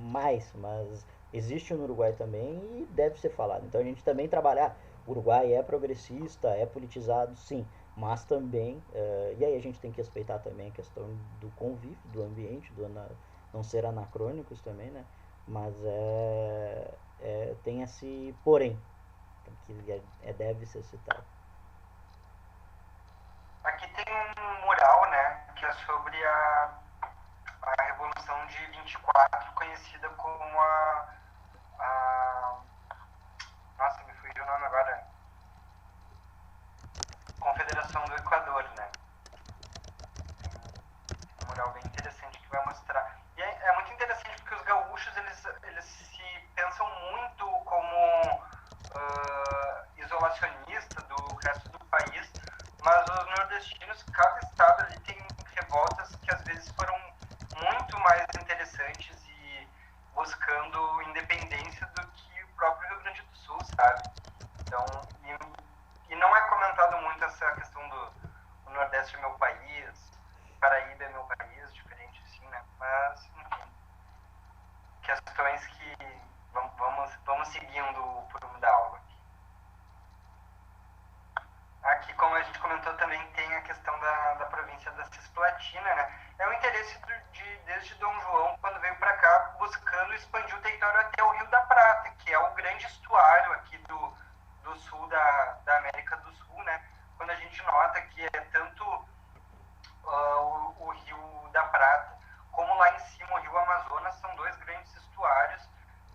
mais, mas existe no Uruguai também e deve ser falado. Então a gente também trabalhar. O Uruguai é progressista, é politizado, sim, mas também, e aí a gente tem que respeitar também a questão do convívio, do ambiente, não ser anacrônicos também, né? Mas tem esse porém, que deve ser citado. Aqui tem um mural, né, que é sobre a Revolução de 24, conhecida como a nossa, me fugiu o nome agora. Confederação do Equador, né? Um mural bem interessante que vai mostrar. E é muito interessante porque os gaúchos, eles se pensam muito como isolacionista do resto do país, mas os nordestinos, cada estado ali tem revoltas que às vezes foram muito mais interessantes e buscando independência do que o próprio Rio Grande do Sul, sabe? Então, e não é comentado muito essa questão do o Nordeste é meu país, Paraíba é meu país, diferente assim, né? Mas, enfim, questões que vamos seguindo por rumo da aula. Aqui, como a gente comentou, também tem a questão da província da Cisplatina, né? É o interesse desde Dom João, quando veio para cá, buscando expandir o território até o Rio da Prata, que é o grande estuário aqui do sul da América do Sul, né? Quando a gente nota que é tanto o Rio da Prata como lá em cima o Rio Amazonas, são dois grandes estuários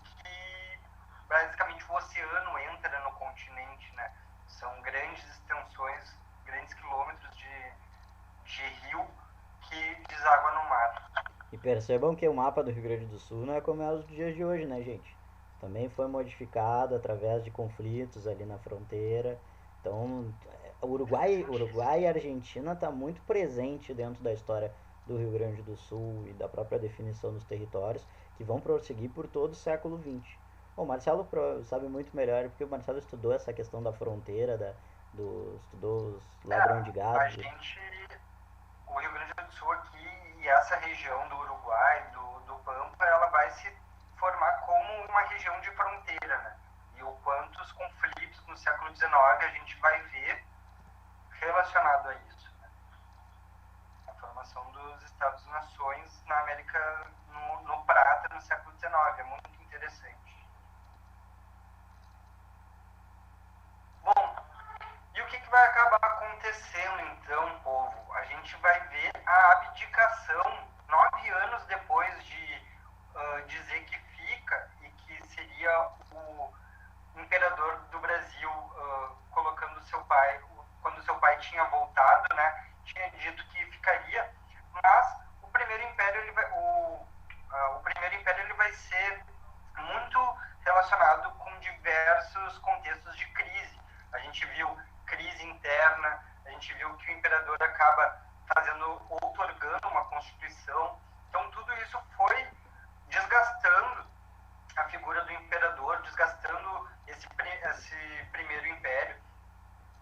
que basicamente o oceano entra no continente, né? São grandes extensões, grandes quilômetros de rio que deságua no mar. E percebam que o mapa do Rio Grande do Sul não é como é os dias de hoje, né, gente? Também foi modificado através de conflitos ali na fronteira. Então, Uruguai e Argentina está muito presente dentro da história do Rio Grande do Sul e da própria definição dos territórios, que vão prosseguir por todo o século XX. Bom, o Marcelo sabe muito melhor, porque o Marcelo estudou essa questão da fronteira, estudou os ladrão de A gado. gente, o Rio Grande do Sul aqui e essa região do Uruguai, do Pampa, ela vai se formar como uma região de fronteira, né? E o quantos conflitos no século XIX a gente vai ver relacionado a isso, né? A formação dos Estados-nações na América, no Prata, no século XIX, é muito interessante. Bom, e o que vai acabar acontecendo então, povo? A gente vai ver a abdicação 9 anos depois de dizer que fica e que seria o imperador do Brasil colocando seu pai, quando seu pai tinha voltado, né, tinha dito que ficaria, mas o primeiro império ele vai ser muito relacionado com diversos contextos de crise. A gente viu crise interna, a gente viu que o imperador acaba outorgando uma constituição. Então tudo isso foi desgastando a figura do imperador, desgastando esse primeiro império.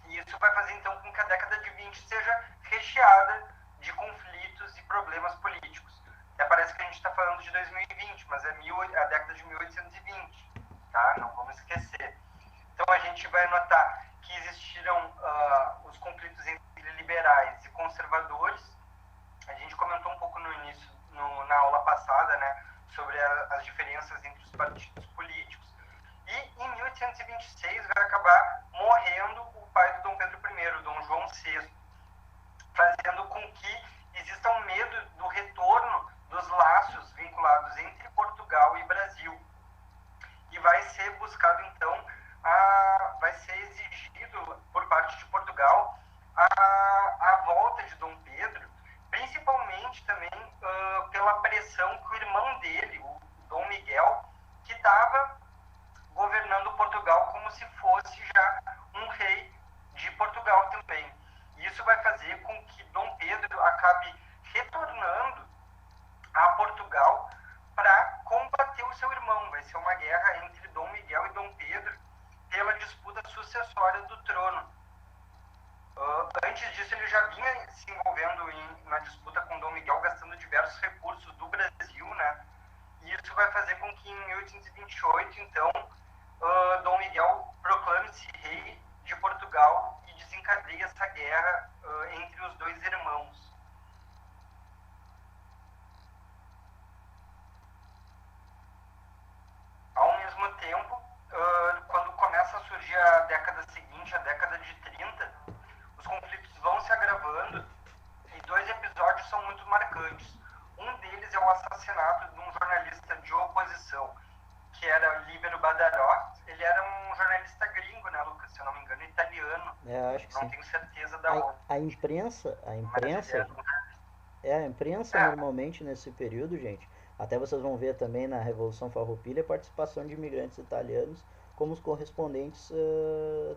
E isso vai fazer então com que a década de 20 seja recheada de conflitos e problemas políticos. Até parece que a gente está falando de 2020, mas é a década de 1820, tá? Não vamos esquecer. Então a gente vai notar que existiram os conflitos entre liberais e conservadores. A gente comentou um pouco no início, na aula passada, né, sobre as diferenças entre os partidos políticos. E em 1826 vai acabar morrendo o pai do Dom Pedro I, Dom João VI, fazendo com que exista um medo do retorno dos laços vinculados entre Portugal e Brasil. E vai ser buscado, então, vai ser exigido por parte de Portugal a volta de Dom Pedro, principalmente também pela pressão que o irmão dele, o Dom Miguel, que estava governando Portugal como se fosse já um rei de Portugal também. Isso vai fazer com que Dom Pedro acabe retornando a Portugal para combater o seu irmão. Vai ser uma guerra entre Dom Miguel e Dom Pedro pela disputa sucessória do trono. Antes disso, ele já vinha se envolvendo na disputa com Dom Miguel, gastando diversos recursos do Brasil, né? E isso vai fazer com que em 1828, então, Dom Miguel proclame-se rei de Portugal e desencadeie essa guerra entre os dois irmãos. Ao mesmo tempo, quando começa a surgir a década seguinte, a década de 30, os conflitos vão se agravando e 2 episódios são muito marcantes. Um deles é o assassinato de um jornalista de oposição, que era Líbero Badaró. Ele era um jornalista gringo, né, Lucas? Se eu não me engano, italiano. Acho que não sim. tenho certeza da onde. A imprensa É. normalmente nesse período, gente, até vocês vão ver também na Revolução Farroupilha a participação de imigrantes italianos como os correspondentes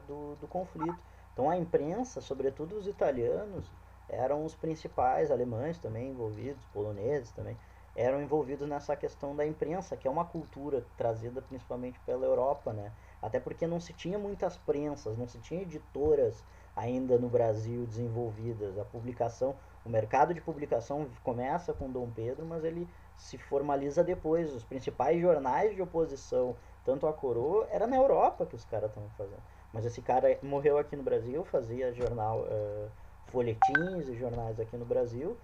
do conflito. Então a imprensa, sobretudo os italianos, eram os principais, alemães também envolvidos, poloneses também, eram envolvidos nessa questão da imprensa, que é uma cultura trazida principalmente pela Europa, né? Até porque não se tinha muitas prensas, não se tinha editoras ainda no Brasil desenvolvidas. A publicação, o mercado de publicação começa com Dom Pedro, mas ele se formaliza depois. Os principais jornais de oposição, tanto a coroa, era na Europa que os caras estavam fazendo. Mas esse cara morreu aqui no Brasil, fazia jornal, folhetins e jornais aqui no Brasil,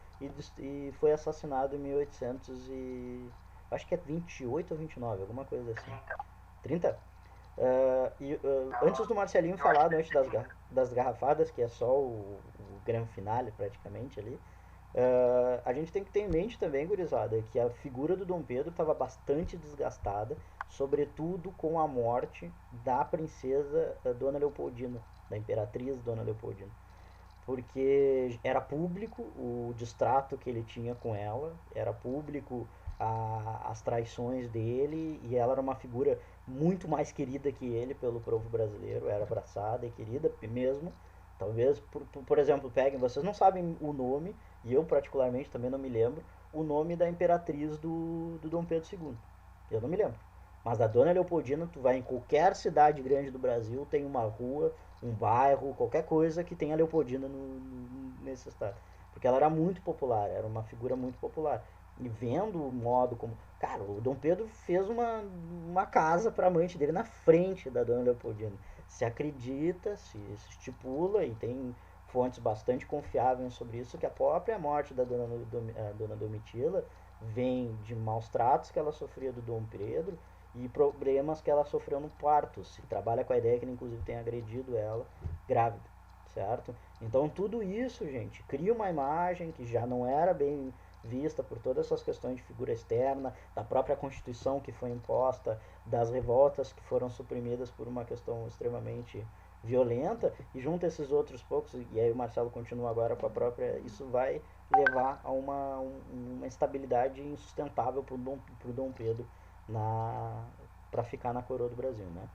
e foi assassinado em 1800 e... acho que é 28 ou 29, alguma coisa assim. 30? Antes do Marcelinho falar da noite das garrafadas, que é só o grande finale praticamente ali, a gente tem que ter em mente também, gurizada, que a figura do Dom Pedro estava bastante desgastada, sobretudo com a morte da princesa Dona Leopoldina, da imperatriz Dona Leopoldina. Porque era público o distrato que ele tinha com ela, era público as traições dele, e ela era uma figura muito mais querida que ele pelo povo brasileiro, era abraçada e querida mesmo. Talvez, por exemplo, peguem, vocês não sabem o nome, e eu particularmente também não me lembro, o nome da imperatriz do Dom Pedro II. Eu não me lembro. Mas da Dona Leopoldina, tu vai em qualquer cidade grande do Brasil, tem uma rua, um bairro, qualquer coisa que tenha Leopoldina nesse estado. Porque ela era muito popular, era uma figura muito popular. E vendo o modo como. Cara, o Dom Pedro fez uma casa para amante dele na frente da Dona Leopoldina. Se acredita, se estipula, e tem fontes bastante confiáveis sobre isso, que a própria morte da Dona Domitila vem de maus tratos que ela sofria do Dom Pedro e problemas que ela sofreu no parto. Se trabalha com a ideia que ele inclusive tem agredido ela grávida, certo? Então tudo isso, gente, cria uma imagem que já não era bem vista por todas essas questões de figura externa, da própria Constituição que foi imposta, das revoltas que foram suprimidas por uma questão extremamente violenta, e junto a esses outros poucos, e aí o Marcelo continua agora com a própria, isso vai levar a uma instabilidade insustentável para o Dom Pedro para ficar na coroa do Brasil, né?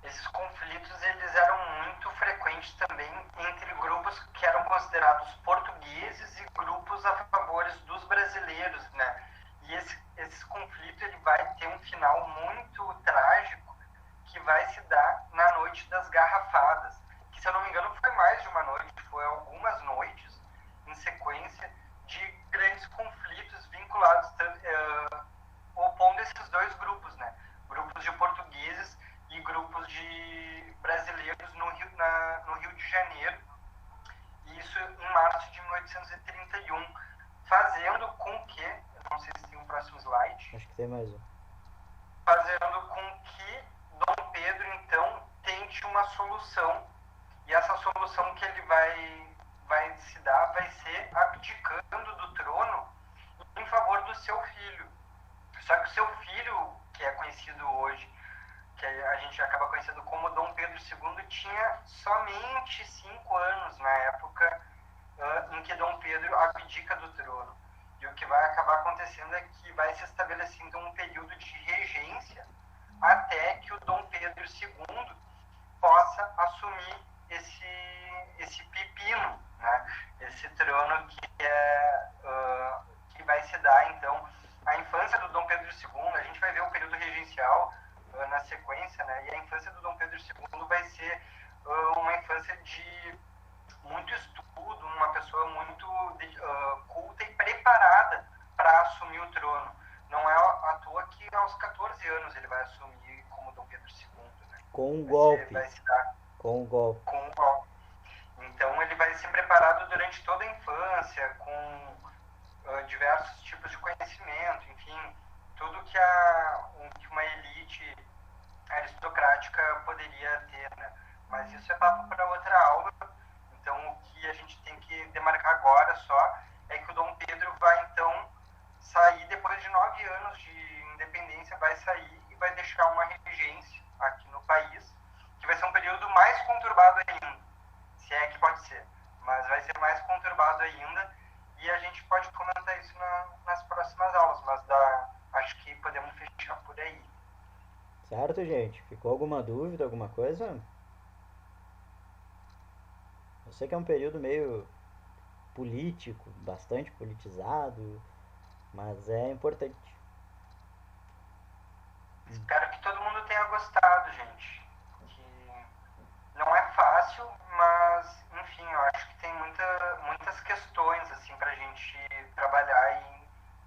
Esses conflitos eles eram muito frequentes também entre grupos que eram considerados portugueses e grupos a favor dos brasileiros, né? E esse conflito ele vai ter um final muito trágico que vai se dar na Noite das Garrafadas, que se eu não me engano foi mais de uma noite, foi algumas noites em sequência de grandes conflitos vinculados, opondo esses dois grupos, né? Grupos de portugueses e grupos de brasileiros no Rio de Janeiro, isso em março de 1831, fazendo com que, não sei se tem um próximo slide, acho que tem mais um, fazendo com que Dom Pedro então tente uma solução, e essa solução que ele vai se dar vai ser abdicando do trono em favor do seu filho. Só que o seu filho, que é conhecido hoje, que a gente acaba conhecendo como Dom Pedro II, tinha somente 5 anos na época em que Dom Pedro abdica do trono. E o que vai acabar acontecendo é que vai se estabelecendo um período de regência até que o Dom Pedro II possa assumir esse pepino, né? Esse trono que vai se dar, então, a infância do Dom Pedro II. A gente vai ver o período regencial na sequência, né? E a infância do Dom Pedro II vai ser uma infância de Com um vai golpe. se dar Com um golpe. com o golpe. Então ele vai ser preparado durante toda a infância, com diversos tipos de conhecimento, enfim, tudo que uma elite aristocrática poderia ter, né? Mas isso é papo para outra aula. Então o que a gente tem que demarcar agora só é que o Dom Pedro vai então sair depois de 9 anos de independência, vai sair e vai deixar uma regência aqui no país, que vai ser um período mais conturbado ainda, se é que pode ser, mas vai ser mais conturbado ainda, e a gente pode comentar isso nas próximas aulas, mas acho que podemos fechar por aí. Certo, gente? Ficou alguma dúvida, alguma coisa? Eu sei que é um período meio político, bastante politizado, mas é importante. Espero que todo mundo tenha gostado, gente. Que não é fácil, mas, enfim, eu acho que tem muitas questões, assim, pra gente trabalhar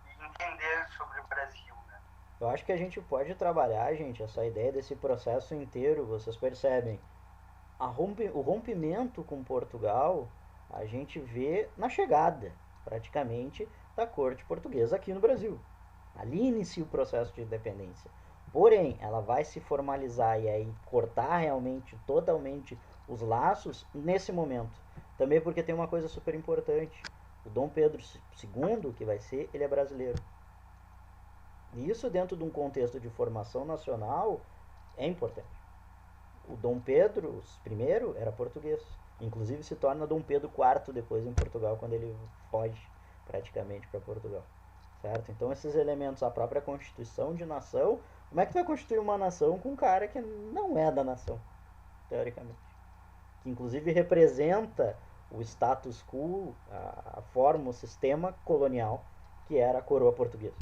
e entender sobre o Brasil, né? Eu acho que a gente pode trabalhar, gente, essa ideia desse processo inteiro, vocês percebem. O rompimento com Portugal a gente vê na chegada, praticamente, da corte portuguesa aqui no Brasil. Ali inicia o processo de independência. Porém, ela vai se formalizar e aí cortar realmente, totalmente os laços nesse momento. Também porque tem uma coisa super importante. O Dom Pedro II, que vai ser, ele é brasileiro. E isso dentro de um contexto de formação nacional é importante. O Dom Pedro I era português. Inclusive se torna Dom Pedro IV depois em Portugal, quando ele foge praticamente para Portugal. Certo? Então esses elementos, a própria constituição de nação, como é que tu vai constituir uma nação com um cara que não é da nação, teoricamente? Que inclusive representa o status quo, a forma, o sistema colonial que era a coroa portuguesa.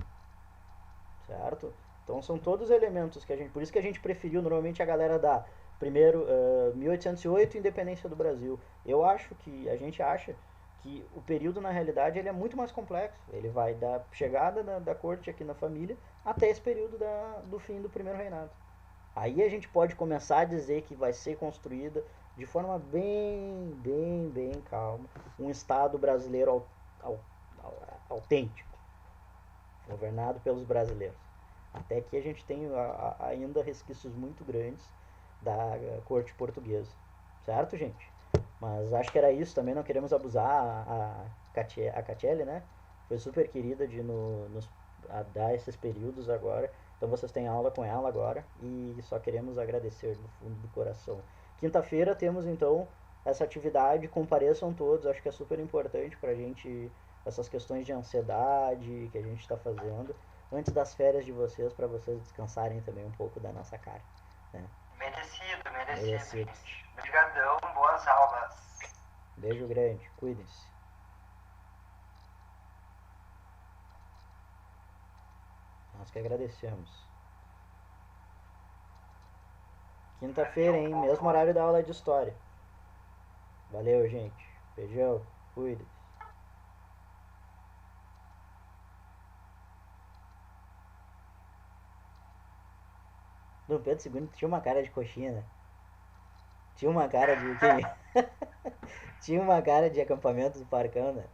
Certo? Então são todos elementos que a gente. Por isso que a gente preferiu normalmente a galera da primeiro 1808 independência do Brasil. Eu acho que a gente acha que o período na realidade ele é muito mais complexo. Ele vai da chegada da corte aqui na família até esse período do fim do primeiro reinado. Aí a gente pode começar a dizer que vai ser construída de forma bem calma um Estado brasileiro autêntico, governado pelos brasileiros. Até que a gente tem ainda resquícios muito grandes da corte portuguesa. Certo, gente? Mas acho que era isso. Também não queremos abusar a Catiele, né? Foi super querida de nos dar esses períodos agora. Então vocês têm aula com ela agora. E só queremos agradecer do fundo do coração. Quinta-feira temos então essa atividade. Compareçam todos. Acho que é super importante pra gente essas questões de ansiedade que a gente está fazendo antes das férias de vocês, para vocês descansarem também um pouco da nossa cara, né? Merecido, gente. Obrigadão, boas aulas. Beijo grande, cuidem-se. Nós que agradecemos. Quinta-feira, hein? Mesmo horário da aula de história. Valeu, gente. Beijão, cuidem. Dom Pedro II tinha uma cara de coxinha, né? Tinha uma cara de. Tinha uma cara de acampamento do Parcão, né?